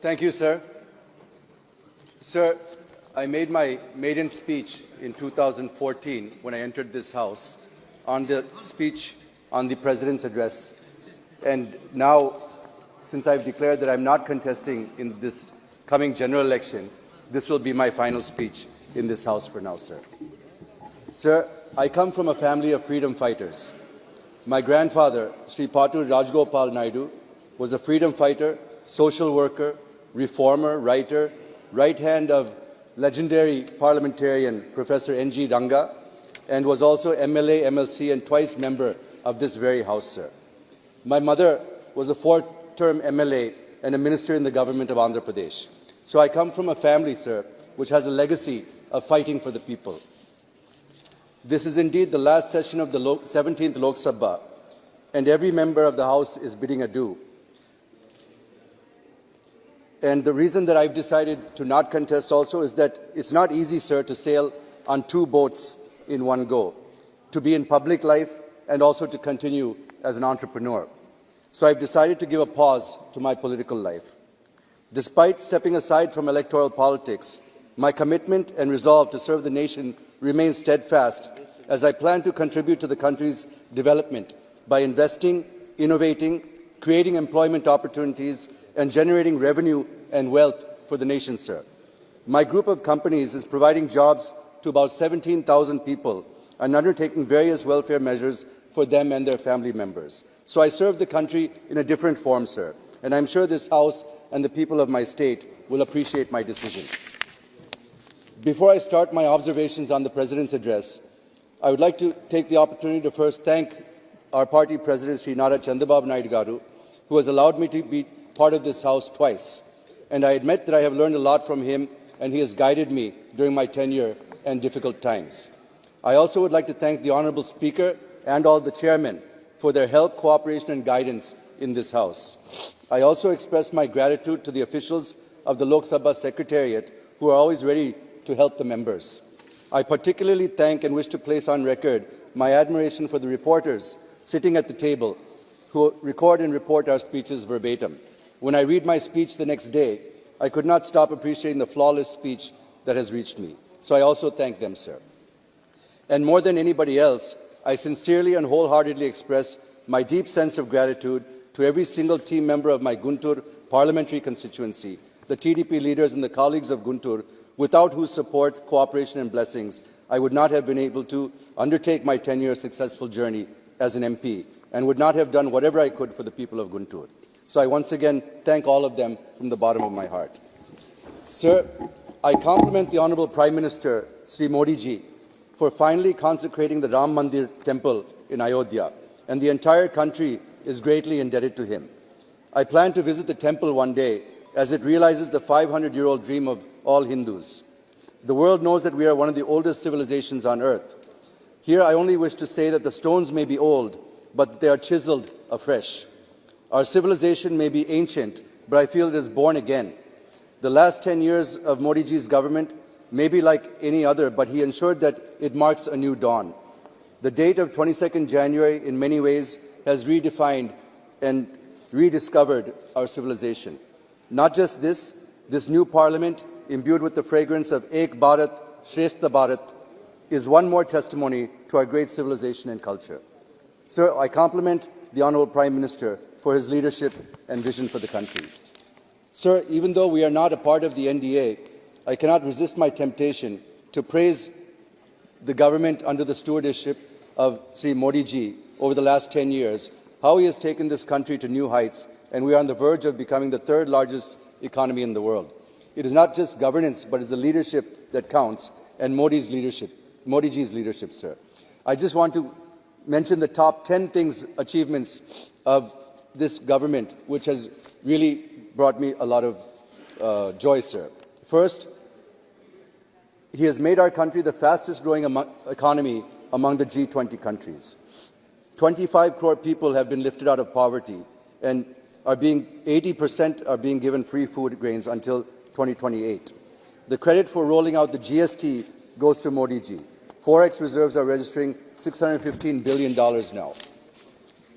Thank you, sir. Sir, I made my maiden speech in 2014 when I entered this House on the speech on the President's address. And now, since I've declared that I'm not contesting in this coming general election, this will be my final speech in this House for now, sir. Sir, I come from a family of freedom fighters. My grandfather, Sri Patu Rajgopal Naidu, was a freedom fighter, social worker, reformer, writer, right hand of legendary parliamentarian Professor N.G. Ranga, and was also MLA, MLC, and twice member of this very House, sir. My mother was a fourth-term MLA and a minister in the government of Andhra Pradesh. So I come from a family, sir, which has a legacy of fighting for the people. This is indeed the last session of the 17th Lok Sabha, and every member of the House is bidding adieu. And the reason that I've decided to not contest also is that it's not easy, sir, to sail on two boats in one go, to be in public life and also to continue as an entrepreneur. So I've decided to give a pause to my political life. Despite stepping aside from electoral politics, my commitment and resolve to serve the nation remains steadfast as I plan to contribute to the country's development by investing, innovating, creating employment opportunities, and generating revenue and wealth for the nation, sir. My group of companies is providing jobs to about 17,000 people and undertaking various welfare measures for them and their family members. So I serve the country in a different form, sir, and I'm sure this House and the people of my state will appreciate my decision. Before I start my observations on the President's address, I would like to take the opportunity to first thank our party President, Sri Nara Chandrababu Naidu Garu, who has allowed me to be part of this House twice. And I admit that I have learned a lot from him, and he has guided me during my tenure and difficult times. I also would like to thank the Honourable Speaker and all the chairmen for their help, cooperation and guidance in this House. I also express my gratitude to the officials of the Lok Sabha Secretariat who are always ready to help the members. I particularly thank and wish to place on record my admiration for the reporters sitting at the table who record and report our speeches verbatim. When I read my speech the next day, I could not stop appreciating the flawless speech that has reached me. So I also thank them, sir. And more than anybody else, I sincerely and wholeheartedly express my deep sense of gratitude to every single team member of my Guntur parliamentary constituency, the TDP leaders and the colleagues of Guntur, without whose support, cooperation and blessings, I would not have been able to undertake my 10-year successful journey as an MP and would not have done whatever I could for the people of Guntur. So I once again thank all of them from the bottom of my heart. Sir, I compliment the Honourable Prime Minister, Sri Modi ji, for finally consecrating the Ram Mandir temple in Ayodhya, and the entire country is greatly indebted to him. I plan to visit the temple one day as it realizes the 500-year-old dream of all Hindus. The world knows that we are one of the oldest civilizations on earth. Here I only wish to say that the stones may be old, but they are chiseled afresh. Our civilization may be ancient, but I feel it is born again. The last 10 years of Modi ji's government may be like any other, but he ensured that it marks a new dawn. The date of 22nd January in many ways has redefined and rediscovered our civilization. Not just this new parliament, imbued with the fragrance of Ek Bharat, Shrestha Bharat, is one more testimony to our great civilization and culture. Sir, I compliment the Honourable Prime Minister for his leadership and vision for the country. Sir, even though we are not a part of the NDA, I cannot resist my temptation to praise the government under the stewardship of Sri Modi ji over the last 10 years, how he has taken this country to new heights, and we are on the verge of becoming the third largest economy in the world. It is not just governance, but it's the leadership that counts, and Modi ji's leadership, sir. I just want to mention the top 10 achievements of this government, which has really brought me a lot of joy, sir. First, he has made our country the fastest growing economy among the G20 countries. 25 crore people have been lifted out of poverty, and 80% are being given free food grains until 2028. The credit for rolling out the GST goes to Modi ji. Forex reserves are registering $615 billion now.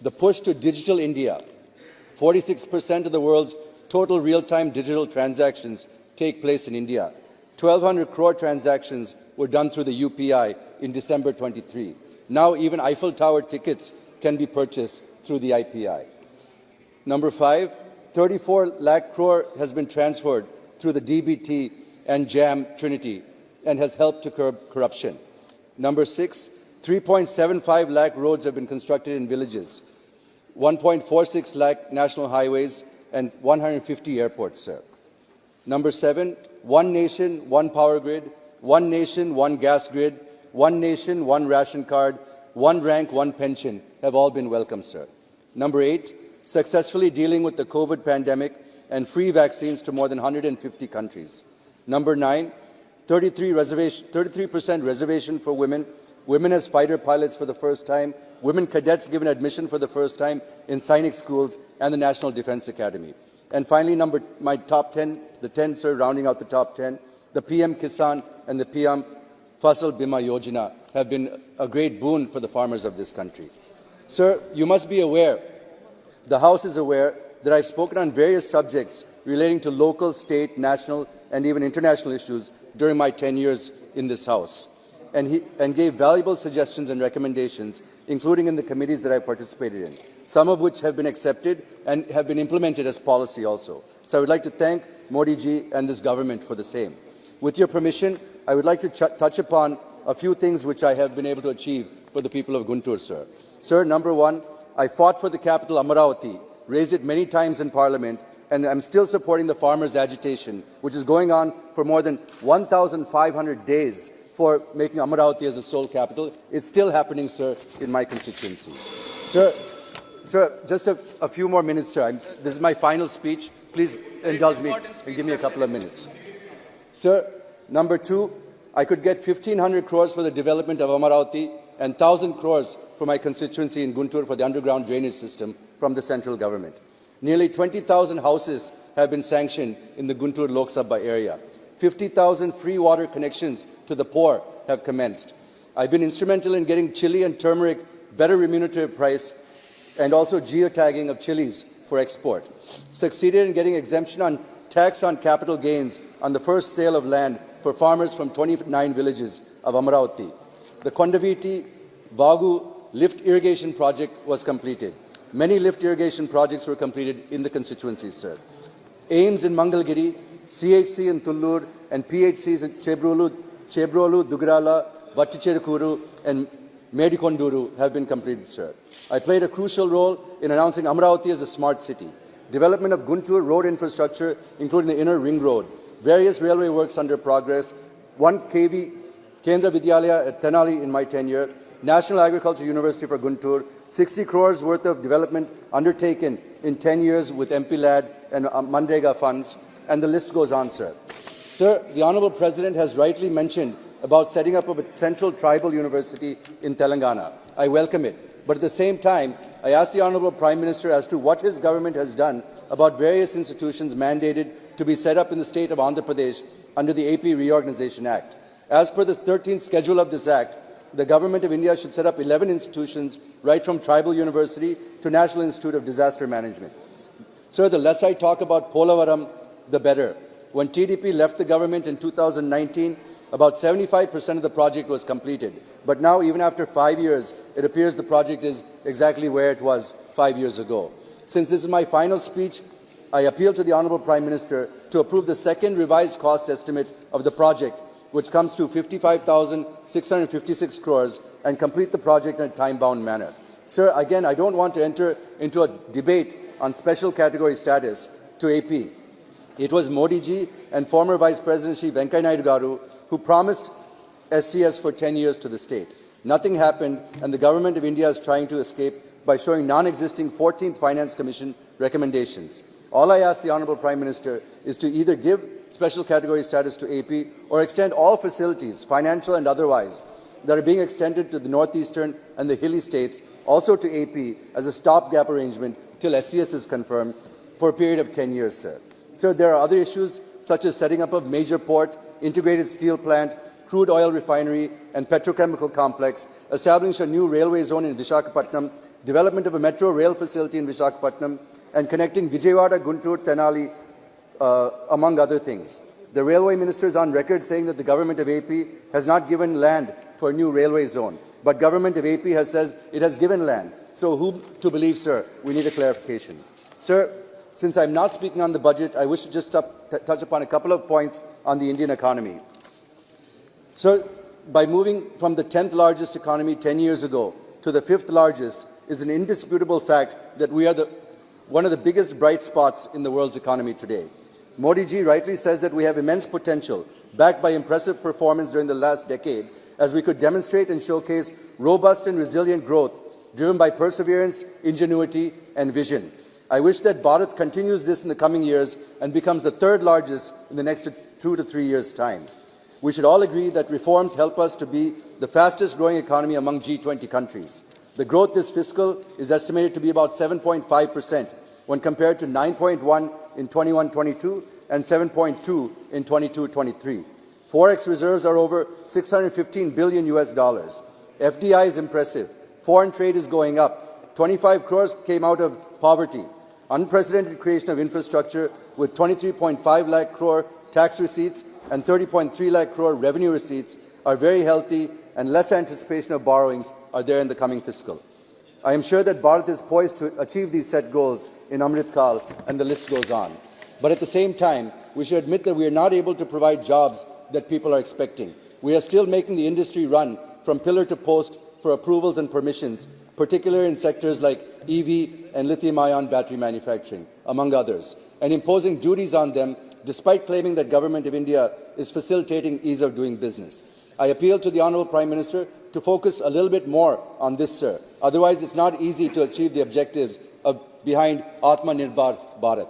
The push to digital India. 46% of the world's total real-time digital transactions take place in India. 1,200 crore transactions were done through the UPI in December 23. Now even Eiffel Tower tickets can be purchased through the IPI. Number 5, 34 lakh crore has been transferred through the DBT and JAM Trinity and has helped to curb corruption. Number 6, 3.75 lakh roads have been constructed in villages, 1.46 lakh national highways, and 150 airports, sir. Number 7, one nation, one power grid, one nation, one gas grid, one nation, one ration card, one rank, one pension have all been welcomed, sir. Number 8, successfully dealing with the COVID pandemic and free vaccines to more than 150 countries. Number 9, 33% reservation for women, women as fighter pilots for the first time, women cadets given admission for the first time in Sainik schools and the National Defense Academy. And finally, my top 10, the 10, sir, rounding out the top 10, the PM Kisan and the PM Fasal Bima Yojana have been a great boon for the farmers of this country. Sir, you must be aware, the House is aware, that I've spoken on various subjects relating to local, state, national, and even international issues during my 10 years in this House, and gave valuable suggestions and recommendations, including in the committees that I participated in, some of which have been accepted and have been implemented as policy also. So I would like to thank Modi ji and this government for the same. With your permission, I would like to touch upon a few things which I have been able to achieve for the people of Guntur, sir. Sir, number 1, I fought for the capital Amaravati, raised it many times in Parliament, and I'm still supporting the farmers' agitation, which is going on for more than 1,500 days for making Amaravati as the sole capital. It's still happening, sir, in my constituency. Sir, just a few more minutes, sir. This is my final speech. Please indulge me and give me a couple of minutes. Sir, number 2, I could get 1,500 crores for the development of Amaravati and 1,000 crores for my constituency in Guntur for the underground drainage system from the central government. Nearly 20,000 houses have been sanctioned in the Guntur Lok Sabha area. 50,000 free water connections to the poor have commenced. I've been instrumental in getting chili and turmeric better remunerative price and also geotagging of chilies for export. Succeeded in getting exemption on tax on capital gains on the first sale of land for farmers from 29 villages of Amaravati. The Kondaviti Vagu lift irrigation project was completed. Many lift irrigation projects were completed in the constituencies, sir. AIMS in Mangalgiri, CHC in Tullur, and PHCs in Chebrolu, Dugrala, Vatticherukuru, and Medikonduru have been completed, sir. I played a crucial role in announcing Amaravati as a smart city. Development of Guntur road infrastructure, including the inner ring road. Various railway works under progress. 1 kV Kendra Vidyalaya at Tenali in my tenure. National Agriculture University for Guntur. 60 crores worth of development undertaken in 10 years with MP LAD and Mandrega funds. And the list goes on, sir. Sir, the Honourable President has rightly mentioned about setting up of a central tribal university in Telangana. I welcome it. But at the same time, I ask the Honourable Prime Minister as to what his government has done about various institutions mandated to be set up in the state of Andhra Pradesh under the AP Reorganization Act. As per the 13th schedule of this Act, the Government of India should set up 11 institutions, right from Tribal University to National Institute of Disaster Management. Sir, the less I talk about Polavaram, the better. When TDP left the government in 2019, about 75% of the project was completed. But now, even after 5 years, it appears the project is exactly where it was 5 years ago. Since this is my final speech, I appeal to the Honourable Prime Minister to approve the second revised cost estimate of the project, which comes to 55,656 crores, and complete the project in a time-bound manner. Sir, again, I don't want to enter into a debate on special category status to AP. It was Modi ji and former Vice President Shri Venkaiah Naidu Garu who promised SCS for 10 years to the state. Nothing happened, and the Government of India is trying to escape by showing non-existing 14th Finance Commission recommendations. All I ask the Honourable Prime Minister is to either give special category status to AP or extend all facilities, financial and otherwise, that are being extended to the northeastern and the hilly states, also to AP as a stopgap arrangement till SCS is confirmed for a period of 10 years, sir. Sir, there are other issues such as setting up of major port, integrated steel plant, crude oil refinery and petrochemical complex, establishing a new railway zone in Visakhapatnam, development of a metro rail facility in Visakhapatnam, and connecting Vijayawada, Guntur, Tenali among other things. The railway minister is on record saying that the government of AP has not given land for a new railway zone, but government of AP has said it has given land. So whom to believe, sir? We need a clarification. Sir, since I'm not speaking on the budget, I wish to just touch upon a couple of points on the Indian economy. Sir, by moving from the 10th largest economy 10 years ago to the 5th largest is an indisputable fact that we are one of the biggest bright spots in the world's economy today. Modi ji rightly says that we have immense potential, backed by impressive performance during the last decade, as we could demonstrate and showcase robust and resilient growth driven by perseverance, ingenuity, and vision. I wish that Bharat continues this in the coming years and becomes the 3rd largest in the next 2 to 3 years' time. We should all agree that reforms help us to be the fastest growing economy among G20 countries. The growth this fiscal is estimated to be about 7.5% when compared to 9.1 in 21-22 and 7.2 in 22-23. Forex reserves are over $615 billion US. FDI is impressive. Foreign trade is going up. 25 crores came out of poverty. Unprecedented creation of infrastructure with 23.5 lakh crore tax receipts and 30.3 lakh crore revenue receipts are very healthy, and less anticipation of borrowings are there in the coming fiscal. I am sure that Bharat is poised to achieve these set goals in Amrit Kal, and the list goes on. But at the same time, we should admit that we are not able to provide jobs that people are expecting. We are still making the industry run from pillar to post for approvals and permissions, particularly in sectors like EV and lithium-ion battery manufacturing, among others, and imposing duties on them despite claiming that Government of India is facilitating ease of doing business. I appeal to the Honourable Prime Minister to focus a little bit more on this, sir. Otherwise, it's not easy to achieve the objectives behind Atmanirbhar Bharat.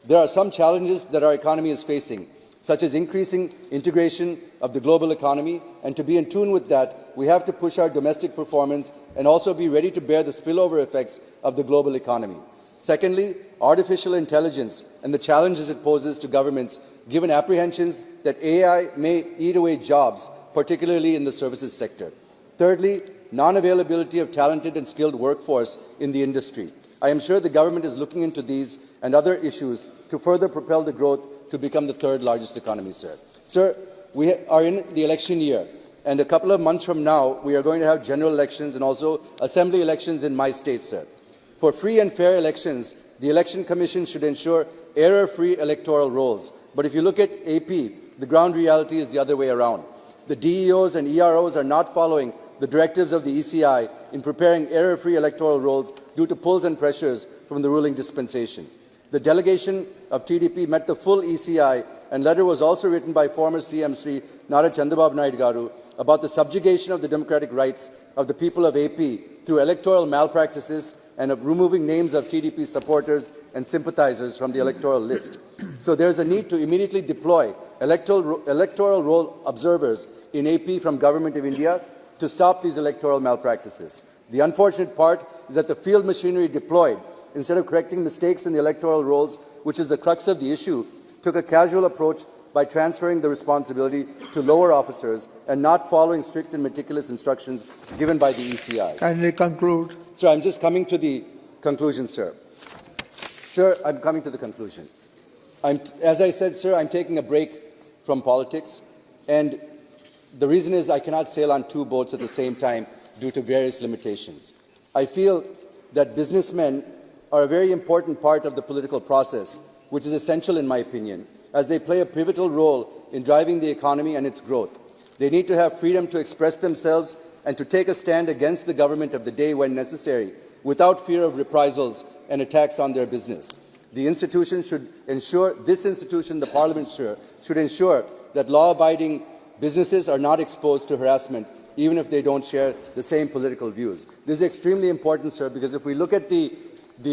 There are some challenges that our economy is facing, such as increasing integration of the global economy, and to be in tune with that, we have to push our domestic performance and also be ready to bear the spillover effects of the global economy. Secondly, artificial intelligence and the challenges it poses to governments, given apprehensions that AI may eat away jobs, particularly in the services sector. Thirdly, non-availability of talented and skilled workforce in the industry. I am sure the government is looking into these and other issues to further propel the growth to become the 3rd largest economy, sir. Sir, we are in the election year, and a couple of months from now, we are going to have general elections and also assembly elections in my state, sir. For free and fair elections, the Election Commission should ensure error-free electoral rolls. But if you look at AP, the ground reality is the other way around. The DEOs and EROs are not following the directives of the ECI in preparing error-free electoral rolls due to pulls and pressures from the ruling dispensation. The delegation of TDP met the full ECI, and letter was also written by former CM Sri Nara Chandrababu Naidu Garu about the subjugation of the democratic rights of the people of AP through electoral malpractices and of removing names of TDP supporters and sympathizers from the electoral list. So there is a need to immediately deploy electoral roll observers in AP from Government of India to stop these electoral malpractices. The unfortunate part is that the field machinery deployed, instead of correcting mistakes in the electoral rolls, which is the crux of the issue, took a casual approach by transferring the responsibility to lower officers and not following strict and meticulous instructions given by the ECI. Kindly conclude. Sir, I'm just coming to the conclusion, sir. Sir, I'm coming to the conclusion. As I said, sir, I'm taking a break from politics, and the reason is I cannot sail on 2 boats at the same time due to various limitations. I feel that businessmen are a very important part of the political process, which is essential in my opinion, as they play a pivotal role in driving the economy and its growth. They need to have freedom to express themselves and to take a stand against the government of the day when necessary, without fear of reprisals and attacks on their business. The institution should ensure, the Parliament should ensure that law-abiding businesses are not exposed to harassment, even if they don't share the same political views. This is extremely important, sir, because if we look at the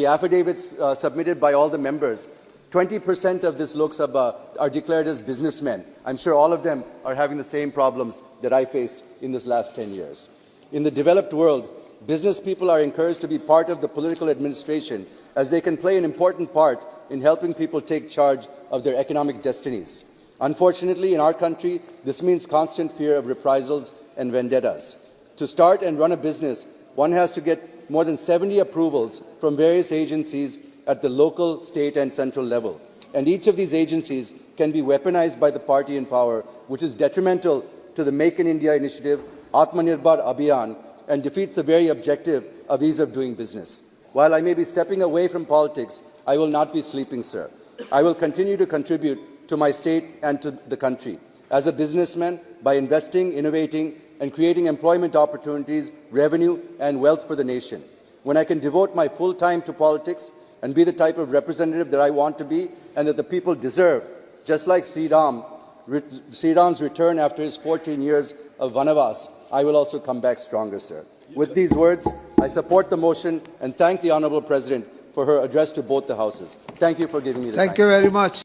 affidavits submitted by all the members, 20% of this Lok Sabha are declared as businessmen. I'm sure all of them are having the same problems that I faced in this last 10 years. In the developed world, business people are encouraged to be part of the political administration, as they can play an important part in helping people take charge of their economic destinies. Unfortunately, in our country, this means constant fear of reprisals and vendettas. To start and run a business, one has to get more than 70 approvals from various agencies at the local, state and central level. And each of these agencies can be weaponized by the party in power, which is detrimental to the Make in India initiative, Atmanirbhar Abhiyan, and defeats the very objective of ease of doing business. While I may be stepping away from politics, I will not be sleeping, sir. I will continue to contribute to my state and to the country. As a businessman, by investing, innovating, and creating employment opportunities, revenue, and wealth for the nation. When I can devote my full time to politics and be the type of representative that I want to be and that the people deserve, just like Sriram's return after his 14 years of Vanavas, I will also come back stronger, sir. With these words, I support the motion and thank the Honourable President for her address to both the Houses. Thank you for giving me the time. Thank you very much.